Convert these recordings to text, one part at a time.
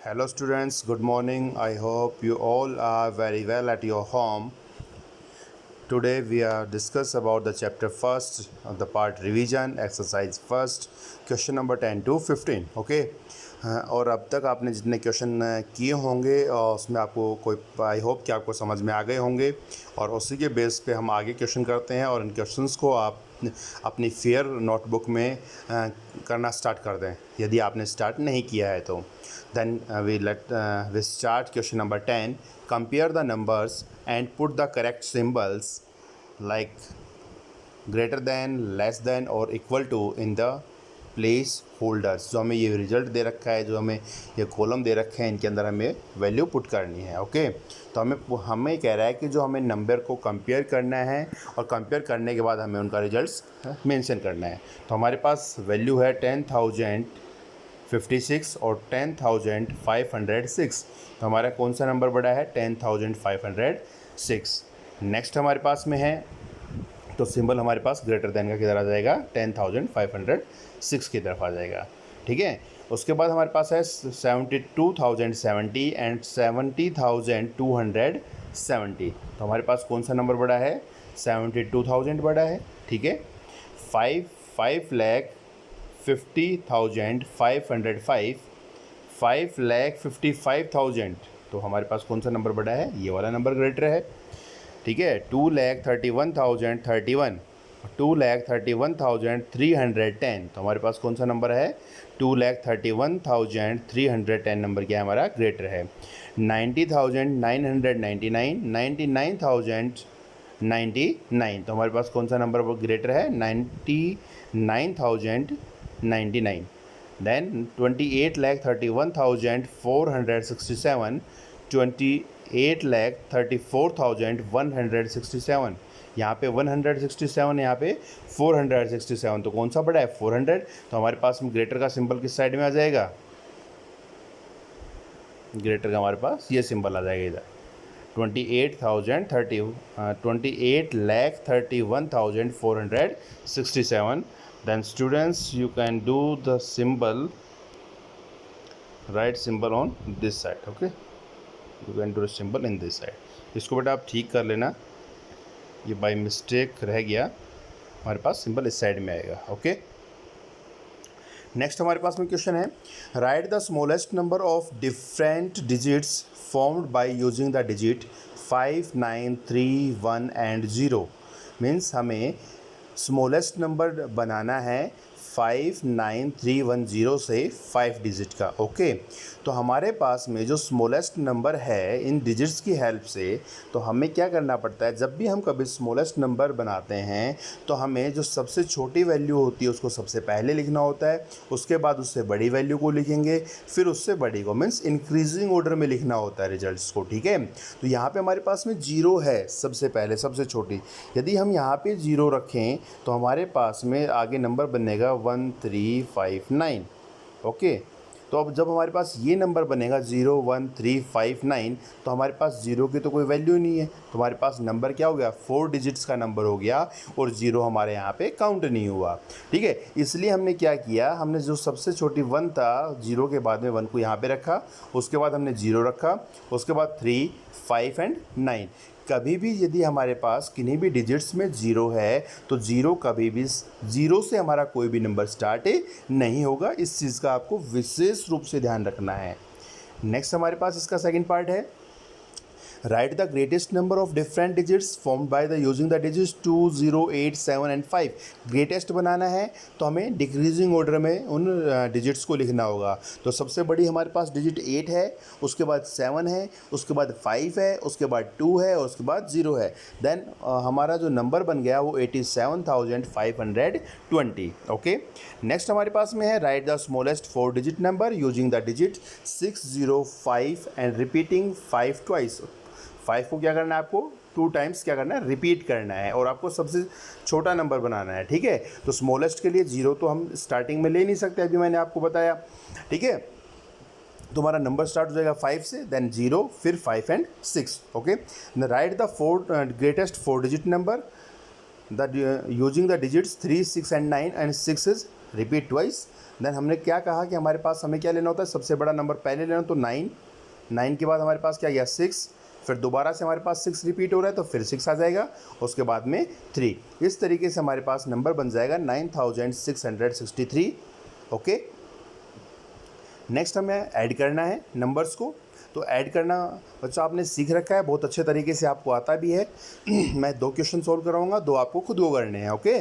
Hello students, good morning. I hope you all are very well at your home. Today we are discuss about the chapter first of the part revision exercise first question number 10 to 15. Okay और अब तक आपने जितने question किए होंगे और उसमें आपको कोई आई होप कि आपको समझ में आ गए होंगे और उसी के बेस पे हम आगे क्वेश्चन करते हैं और इन क्वेश्चंस को आप अपनी फेयर नोटबुक में करना स्टार्ट कर दें यदि आपने स्टार्ट नहीं किया है तो then we start question number 10. Compare the numbers and put the correct symbols like greater than, less than or equal to in the place holders. जो हमें ये रिजल्ट दे रखा है, जो हमें ये कॉलम दे रखे हैं, इनके अंदर हमें वैल्यू पुट करनी है। ओके, तो हमें कह रहा है कि जो हमें नंबर को कंपेयर करना है और कंपेयर करने के बाद हमें उनका रिजल्ट्स मेंशन करना है। तो हमारे पास वैल्यू है 10,056 और 10,506। तो हमारा कौन सा नंबर बड़ा है? 10,506। नेक्स्ट हमारे पास में है तो सिंबल हमारे पास ग्रेटर देन का किधर आ जाएगा? 10,506 की तरफ आ जाएगा। ठीक है, उसके बाद हमारे पास है 72,070 एंड 70,270। तो हमारे पास कौन सा नंबर बड़ा है? 72,000 बड़ा है। ठीक है, 5,50,505, 5,55,000। तो हमारे पास कौन सा नंबर बड़ा है? ये वाला नंबर ग्रेटर है। ठीक है, 2,31,031, 2,31,310। तो हमारे पास कौन सा नंबर है? 2,31,310 नंबर क्या है हमारा? ग्रेटर है। 90,999, 99,099। तो हमारे पास कौन सा नंबर ग्रेटर है? 99,099। देन 28,31,467, 28,34,167। यहाँ पे 167, यहाँ पे 467। तो कौन सा बड़ा है? 400। तो हमारे पास में ग्रेटर का सिंबल किस साइड में आ जाएगा? ग्रेटर का हमारे पास ये सिंबल आ जाएगा इधर। 28,31,467। Then students, you can do the symbol, right symbol on this side. Okay, you can do the symbol in this side. इसको बेटा आप ठीक कर लेना, ये बाय मिस्टेक रह गया, हमारे पास सिंबल इस साइड में आएगा। ओके, नेक्स्ट हमारे पास में क्वेश्चन है, write the smallest number of different digits formed by using the digit 5, 9, 3, 1 and 0। Means हमें स्मॉलेस्ट नंबर बनाना है 59310 से 5 डिजिट का। ओके, तो हमारे पास में जो स्मॉलेस्ट नंबर है, इन डिजिट्स की हेल्प से तो हमें क्या करना पड़ता है? जब भी हम कभी स्मॉलेस्ट नंबर बनाते हैं तो हमें जो सबसे छोटी वैल्यू होती है उसको सबसे पहले लिखना होता है, उसके बाद उससे बड़ी वैल्यू को लिखेंगे, फिर उससे बड़ी को, मीन्स इंक्रीजिंग ऑर्डर में लिखना होता है रिजल्ट्स को। ठीक है, तो यहाँ पे हमारे पास में 0 है सबसे पहले, सबसे छोटी। यदि हम यहाँ पे 0 रखें तो हमारे पास में आगे नंबर बनेगा 1359। ओके, तो अब जब हमारे पास ये नंबर बनेगा 01359, तो हमारे पास 0 की तो कोई वैल्यू नहीं है, तो हमारे पास नंबर क्या हो गया? 4 डिजिट्स का नंबर हो गया और 0 हमारे यहाँ पे काउंट नहीं हुआ। ठीक है, इसलिए हमने क्या किया, हमने जो सबसे छोटी 1 था, 0 के बाद में 1 को यहाँ पे रखा, उसके बाद हमने 0 रखा, उसके बाद 3, 5 एंड 9। कभी भी यदि हमारे पास किन्हीं भी डिजिट्स में 0 है तो 0 कभी भी 0 से हमारा कोई भी नंबर स्टार्ट नहीं होगा। इस चीज़ का आपको विशेष रूप से ध्यान रखना है। नेक्स्ट हमारे पास इसका सेकंड पार्ट है, write the greatest number of different digits formed by the using the digits 2, 0, 8, 7 and 5। Greatest बनाना है तो हमें डिक्रीजिंग ऑर्डर में उन डिजिट्स को लिखना होगा। तो सबसे बड़ी हमारे पास डिजिट 8 है, उसके बाद 7 है, उसके बाद 5 है, उसके बाद 2 है और उसके बाद 0 है। देन हमारा जो नंबर बन गया वो 87,520। ओके, नेक्स्ट हमारे पास में है, write the smallest 4 digit number using the digit 605 and repeating 5 twice. 5 को क्या करना है आपको? 2 टाइम्स क्या करना है? रिपीट करना है और आपको सबसे छोटा नंबर बनाना है। ठीक है, तो स्मॉलेस्ट के लिए 0 तो हम स्टार्टिंग में ले नहीं सकते, अभी मैंने आपको बताया। ठीक है, तो हमारा नंबर स्टार्ट हो जाएगा 5 से, देन 0, फिर 5 and 6। Okay, write the 4 greatest 4 digit number the using the digits 3, 6 and 9 and 6 is repeat twice. Then हमने क्या कहा कि हमारे पास हमें क्या लेना होता है, सबसे बड़ा नंबर पहले लेना, तो 9, 9 के बाद हमारे पास क्या गया 6, फिर दोबारा से हमारे पास 6 रिपीट हो रहा है तो फिर 6 आ जाएगा, उसके बाद में 3। इस तरीके से हमारे पास नंबर बन जाएगा 9663। ओके, नेक्स्ट हमें ऐड करना है नंबर्स को। तो ऐड करना बच्चों आपने सीख रखा है, बहुत अच्छे तरीके से आपको आता भी है। मैं 2 क्वेश्चन सॉल्व कराऊंगा, 2 आपको खुद को करने हैं। ओके,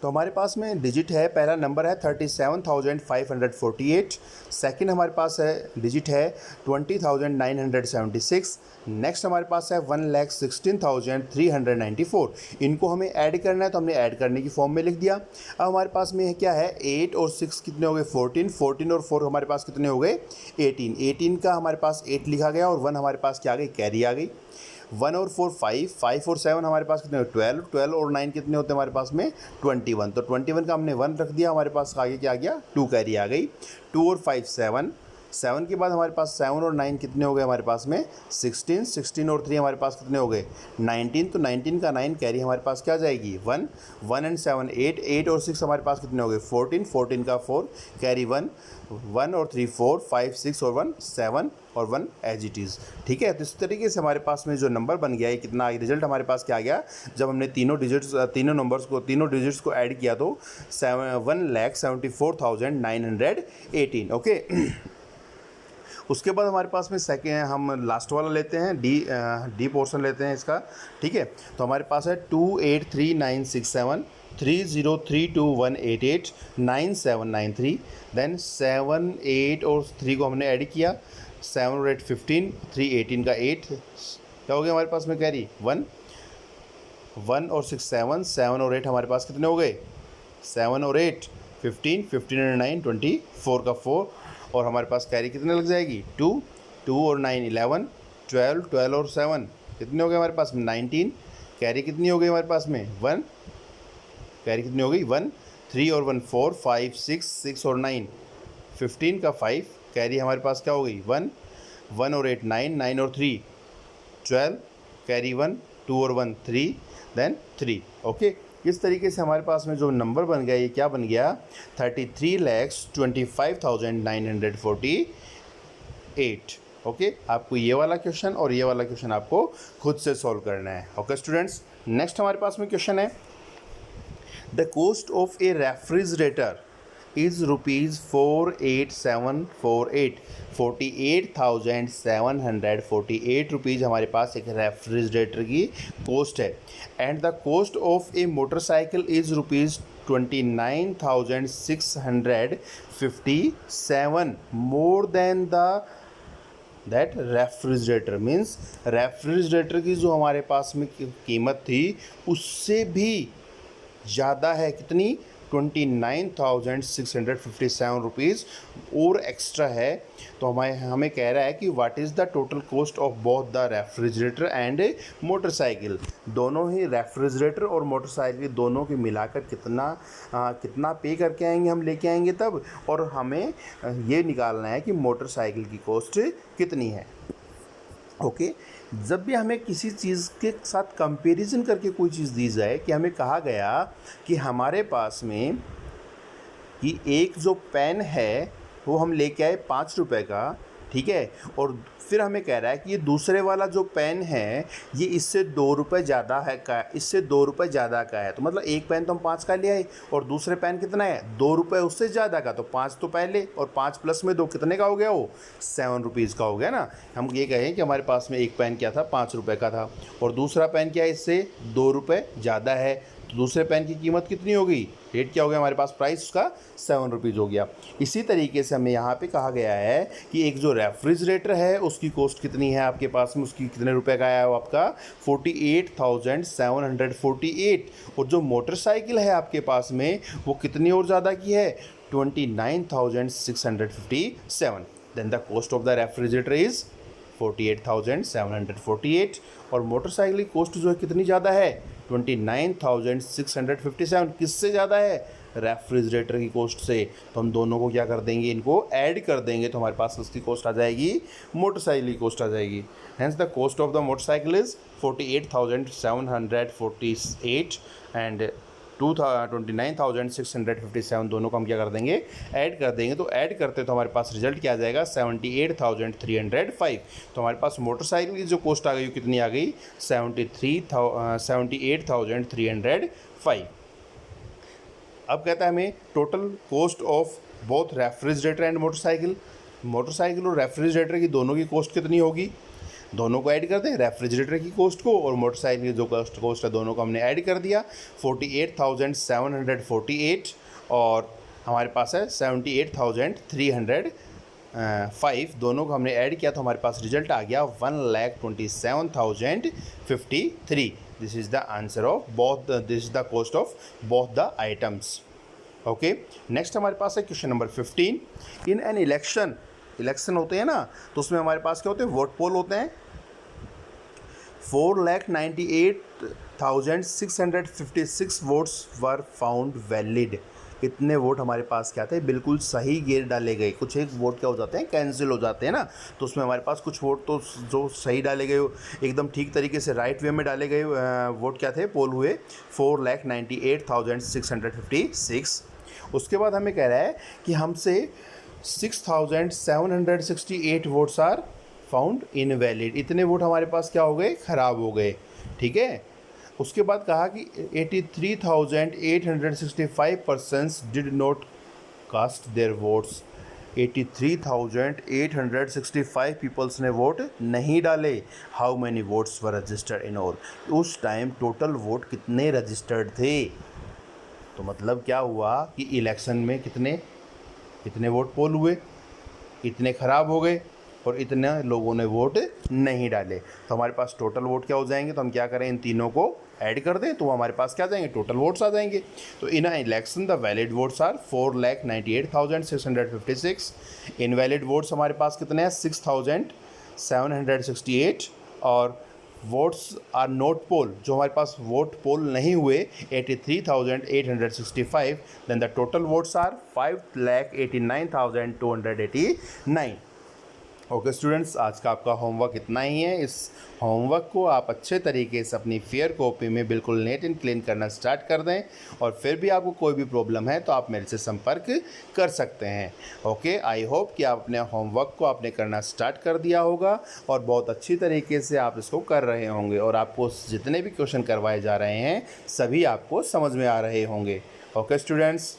तो हमारे पास में डिजिट है, पहला नंबर है 37,548, सेकंड हमारे पास है डिजिट है 20,976, नेक्स्ट हमारे पास है 1,16,394। इनको हमें ऐड करना है, तो हमने ऐड करने की फॉर्म में लिख दिया। अब हमारे पास में क्या है, 8 और 6 कितने हो गए 14, 14 और 4 हमारे पास कितने हो गए 18, 18 का हमारे पास 8 लिखा गया और 1 हमारे पास क्या आ गई, कैरी आ गई। 1 और 4 5, 5 और 7 हमारे पास कितने, 12, 12 और 9 कितने होते हैं हमारे पास में 21, तो 21 का हमने 1 रख दिया, हमारे पास आगे क्या आ गया 2 कैरी आ गई। 2 और 5 7, 7 के बाद हमारे पास 7 और 9 कितने हो गए हमारे पास में 16, 16 और 3 हमारे पास कितने हो गए 19, तो 19 का 9 कैरी हमारे पास क्या जाएगी 1, 1 एंड 7 8, 8 और 6 हमारे पास कितने हो गए 14, 14 का 4 कैरी 1, 1 और 3 4, 5 6 और 1 7 और 1 एज इट इज़। ठीक है, तो इस तरीके से हमारे पास में जो नंबर बन गया है, कितना रिजल्ट हमारे पास क्या आ गया, जब हमने तीनों डिजिट्स को ऐड किया तो 1,74,918। ओके, उसके बाद हमारे पास में सेकेंड हम लास्ट वाला लेते हैं, डी पोर्शन लेते हैं इसका। ठीक है, तो हमारे पास है 283967 303218 9793, देन 7 8 और 3 को हमने ऐड किया, 7 और 8 15, 3 18 का 8 क्या हो गया हमारे पास में कैरी 1, 1 और 6 7, 7 और 8 हमारे पास कितने हो गए 7 और 8 15, 15 और 9 24 का 4 और हमारे पास कैरी कितने लग जाएगी 2, 2 और 9 11, 12, 12 और 7 कितने हो गए हमारे पास में 19, कैरी कितनी हो गई हमारे पास में 1, कैरी कितनी हो गई 1, 3 और 1 4, 5 6, 6 और 9 15 का 5 कैरी हमारे पास क्या हो गई 1, 1 और 8 9, 9 और 3 12 कैरी 1, 2 और 1 3 देन 3। ओके, इस तरीके से हमारे पास में जो नंबर बन गया, ये क्या बन गया 33,25,948। ओके, आपको ये वाला क्वेश्चन और ये वाला क्वेश्चन आपको खुद से सॉल्व करना है। ओके स्टूडेंट्स, नेक्स्ट हमारे पास में क्वेश्चन है, the cost of A refrigerator is ₹48,748, 48,748 rupees हमारे पास एक रेफ्रिजरेटर की कॉस्ट है। And the cost of A motorcycle is ₹29,657 more than that refrigerator. Means refrigerator की जो हमारे पास में कीमत थी उससे भी ज़्यादा है, कितनी 29,657 रुपीज़ और एक्स्ट्रा है। तो हमें कह रहा है कि what is the total cost of both the refrigerator and motorcycle. दोनों ही रेफ्रिजरेटर और मोटरसाइकिल दोनों के मिलाकर कितना पे करके आएंगे, हम लेके आएंगे तब, और हमें ये निकालना है कि मोटरसाइकिल की कॉस्ट कितनी है। ओके, जब भी हमें किसी चीज़ के साथ कंपैरिजन करके कोई चीज़ दी जाए, कि हमें कहा गया कि हमारे पास में कि एक जो पेन है वो हम लेके आए 5 रुपए का, ठीक है, और फिर हमें कह रहा है कि ये दूसरे वाला जो पेन है ये इससे 2 रुपये ज़्यादा है का, इससे 2 रुपये ज़्यादा का है। तो मतलब एक पेन तो हम 5 का ले आए और दूसरे पेन कितना है 2 रुपये उससे ज़्यादा का, तो 5 तो पहले और 5 प्लस में 2 कितने का हो गया, वो 7 रुपीज़ का हो गया ना। हम ये कहें कि हमारे पास में एक पेन क्या था 5 रुपये का था और दूसरा पेन क्या है इससे 2 रुपये ज़्यादा है, तो दूसरे पेन की कीमत कितनी हो गई, रेट क्या हो गया हमारे पास, प्राइस उसका 7 रुपीज़ हो गया। इसी तरीके से हमें यहाँ पे कहा गया है कि एक जो रेफ्रिजरेटर है उसकी कॉस्ट कितनी है आपके पास में, उसकी कितने रुपए का आया है आपका 48,748, और जो मोटरसाइकिल है आपके पास में वो कितनी और ज़्यादा की है 29,657। Then the cost of the refrigerator is 48,748 और मोटरसाइकिल की कॉस्ट जो है कितनी ज़्यादा है 29,657। किससे ज़्यादा है, रेफ्रिजरेटर की कॉस्ट से। तो हम दोनों को क्या कर देंगे, इनको ऐड कर देंगे, तो हमारे पास उसकी कॉस्ट आ जाएगी, मोटरसाइकिल की कॉस्ट आ जाएगी। Hence the cost of the motorcycle is 48,748 and 29,657 दोनों को हम क्या कर देंगे, ऐड कर देंगे। तो ऐड करते तो हमारे पास रिजल्ट क्या आ जाएगा, 78,305। तो हमारे पास मोटरसाइकिल की जो कॉस्ट आ गई वो कितनी आ गई, 78,305। अब कहता है हमें total cost of both refrigerator and motorcycle. Motorcycle और रेफ्रिजरेटर की दोनों की कॉस्ट कितनी होगी, दोनों को ऐड कर दें, रेफ्रिजरेटर की कॉस्ट को और मोटरसाइकिल की जो कॉस्ट है दोनों को हमने ऐड कर दिया, 48,748 और हमारे पास है 78,305। दोनों को हमने ऐड किया तो हमारे पास रिजल्ट आ गया 1,27,053। This is the answer of both, this is the cost of both the items. Okay, next हमारे पास है question number 15। In an election, election होते हैं ना, तो उसमें हमारे पास क्या होते हैं, वोट पोल होते हैं। 4,98,656 वोट्स वर फाउंड वैलिड। कितने वोट हमारे पास क्या थे, बिल्कुल सही गिर डाले गए। कुछ एक वोट क्या हो जाते हैं, कैंसिल हो जाते हैं ना, तो उसमें हमारे पास कुछ वोट तो जो सही डाले गए, एकदम ठीक तरीके से राइट वे में डाले गए वोट क्या थे, पोल हुए 4,98,656। उसके बाद हमें कह रहा है कि हमसे 6,768 वोट्स आर फाउंड इनवैलिड। इतने वोट हमारे पास क्या हो गए, ख़राब हो गए। ठीक है, उसके बाद कहा कि 83,865 persons did not cast their votes. 83,865 peoples ने वोट नहीं डाले। How many votes were registered in all. उस टाइम टोटल वोट कितने रजिस्टर्ड थे, तो मतलब क्या हुआ कि इलेक्शन में कितने वोट पोल हुए, इतने ख़राब हो गए और इतने लोगों ने वोट नहीं डाले। तो हमारे पास टोटल वोट क्या हो जाएंगे, तो हम क्या करें, इन तीनों को ऐड कर दें तो हमारे पास क्या आ जाएंगे, टोटल वोट्स आ जाएंगे। तो in election the valid votes are 4,98,656। Invalid votes हमारे पास कितने हैं, 6,768 और वोट्स आर नोट पोल, जो हमारे पास वोट पोल नहीं हुए 83,865। Then the total votes are 5,89,289। Okay students, आज का आपका होमवर्क इतना ही है। इस होमवर्क को आप अच्छे तरीके से अपनी फेयर कॉपी में बिल्कुल नीट एंड क्लीन करना स्टार्ट कर दें, और फिर भी आपको कोई भी प्रॉब्लम है तो आप मेरे से संपर्क कर सकते हैं। ओके, आई होप कि आप अपने होमवर्क को आपने करना स्टार्ट कर दिया होगा और बहुत अच्छी तरीके से आप इसको कर रहे होंगे, और आपको जितने भी क्वेश्चन करवाए जा रहे हैं सभी आपको समझ में आ रहे होंगे। Okay students.